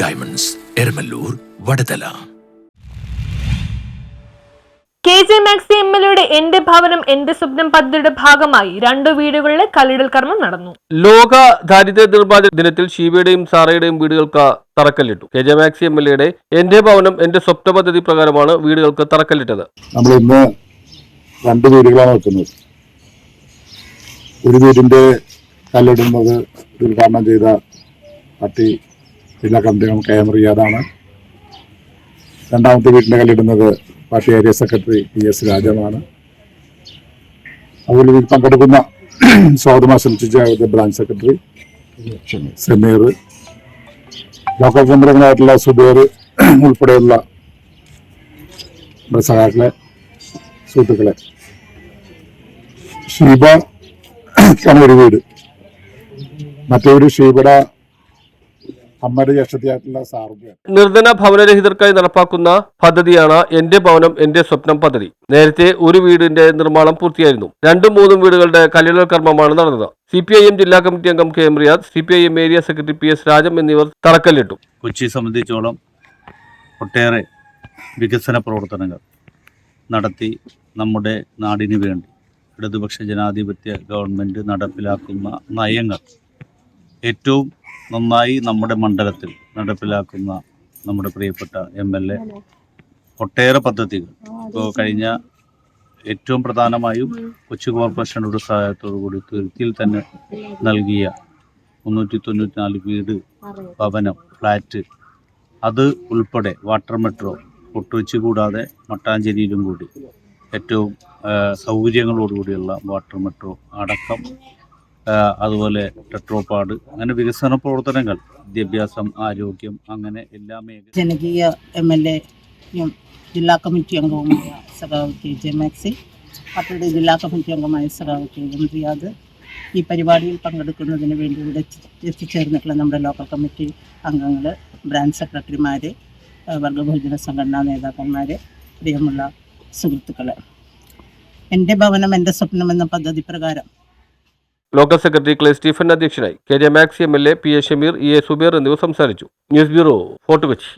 Diamonds, Eramallur, Vadathala. KJ Maxi MLAയുടെ എന്റെ ഭവനം എന്റെ സ്വപ്നം പദ്ധതിയുടെ ഭാഗമായി 2 വീടുകളിലെ കല്ലിടൽ കർമ്മം നടന്നു. ലോക ദാരിദ്ര്യ നിർമ്മാർജ്ജന ദിനത്തിൽ ഷീബയുടെയും സാറയുടെയും വീടുകൾക്ക് തറക്കല്ലിട്ടു. KJ മാക്സി MLAയുടെ എന്റെ ഭവനം എന്റെ സ്വപ്ന പദ്ധതി പ്രകാരമാണ് വീടുകൾക്ക് തറക്കല്ലിട്ടത്. നമ്മൾ ഇന്ന് 2 വീടുകളാണ് വെക്കുന്നത്. ഒരു വീടിന്റെ കല്ലിടുന്നത് ഉദ്ഘാടനം ചെയ്ത പാർട്ടി ജില്ലാ കമ്മിറ്റി അംഗം KM റിയാദാണ്. രണ്ടാമത്തെ വീടിന്റെ കല്ലിടുന്നത് പാർട്ടി ഏരിയ സെക്രട്ടറി PS രാജമാണ്. അതുപോലെ ഇതിൽ പങ്കെടുക്കുന്ന സ്വാഗതം ആശംസിച്ച ബ്രാഞ്ച് സെക്രട്ടറി സമീർ, ലോക്കൽ കമ്മിറ്റികളായിട്ടുള്ള സുബേർ ഉൾപ്പെടെയുള്ള സഹാക്കളെ, സുഹൃത്തുക്കളെ. ഷീബ ഒരു വീട്, മറ്റൊരു ഷീബയുടെ അമ്മയുടെ ജ്യേഷ്ഠത്തിയായിട്ടുള്ള സാറുക. നിർധന ഭവനരഹിതർക്കായി നടപ്പാക്കുന്ന പദ്ധതിയാണ് എന്റെ ഭവനം എന്റെ സ്വപ്നം പദ്ധതി. നേരത്തെ ഒരു വീടിന്റെ നിർമ്മാണം പൂർത്തിയായിരുന്നു. 2-3 വീടുകളുടെ കല്ലിടൽ കർമ്മമാണ് നടന്നത്. CPIM ജില്ലാ കമ്മിറ്റി അംഗം KM Riyadh, CPIM area secretary PS Rajam എന്നിവർ തറക്കല്ലിട്ടു. കൊച്ചിയെ സംബന്ധിച്ചോളം ഒട്ടേറെ വികസന പ്രവർത്തനങ്ങൾ നടത്തി നമ്മുടെ നാടിന് വേണ്ടി ഇടതുപക്ഷ ജനാധിപത്യ ഗവൺമെൻറ് നടപ്പിലാക്കുന്ന നയങ്ങൾ ഏറ്റവും നന്നായി നമ്മുടെ മണ്ഡലത്തിൽ നടപ്പിലാക്കുന്ന നമ്മുടെ പ്രിയപ്പെട്ട MLA ഒട്ടേറെ പദ്ധതികൾ ഇപ്പോൾ കഴിഞ്ഞ ഏറ്റവും പ്രധാനമായും കൊച്ചി കോർപ്പറേഷനുടെ സഹായത്തോടു കൂടി തുരുത്തിയിൽ തന്നെ നൽകിയ 394 വീട്, ഭവനം, ഫ്ലാറ്റ്, അത് ഉൾപ്പെടെ വാട്ടർ മെട്രോ കൊട്ടുവച്ച് കൂടാതെ മട്ടാഞ്ചേരിയിലും കൂടി ഏറ്റവും സൗകര്യങ്ങളോടുകൂടിയുള്ള വാട്ടർ മെട്രോ അടക്കം, അതുപോലെ ടെട്രോപാഡ്, അങ്ങനെ വികസന പ്രവർത്തനങ്ങൾ, വിദ്യാഭ്യാസം, ആരോഗ്യം, അങ്ങനെ എല്ലാ മേഖല. ജനകീയ MLAയും ജില്ലാ കമ്മിറ്റി അംഗവുമായ സഖാവ് KJ മാക്സി, പാർട്ടിയുടെ ജില്ലാ കമ്മിറ്റി അംഗമായ സഖാവ് KM റിയാദ്, ഈ പരിപാടിയിൽ പങ്കെടുക്കുന്നതിന് വേണ്ടി ഇവിടെ എത്തിച്ചേർന്നിട്ടുള്ള നമ്മുടെ ലോക്കൽ കമ്മിറ്റി അംഗങ്ങൾ, ബ്രാഞ്ച് സെക്രട്ടറിമാർ, വർഗബഹുജന സംഘടനാ നേതാക്കന്മാർ, പ്രിയമുള്ള സുഹൃത്തുക്കളെ, എൻ്റെ ഭവനം എൻ്റെ സ്വപ്നം എന്ന പദ്ധതി പ്രകാരം ലോക്കൽ സെക്രട്ടറി ക്ലേ സ്റ്റീഫൻ അധ്യക്ഷനായി. KJ maxi MLA, PA Shameer, EA Zubair എന്നിവർ സംസാരിച്ചു. News bureau, fort Kochi.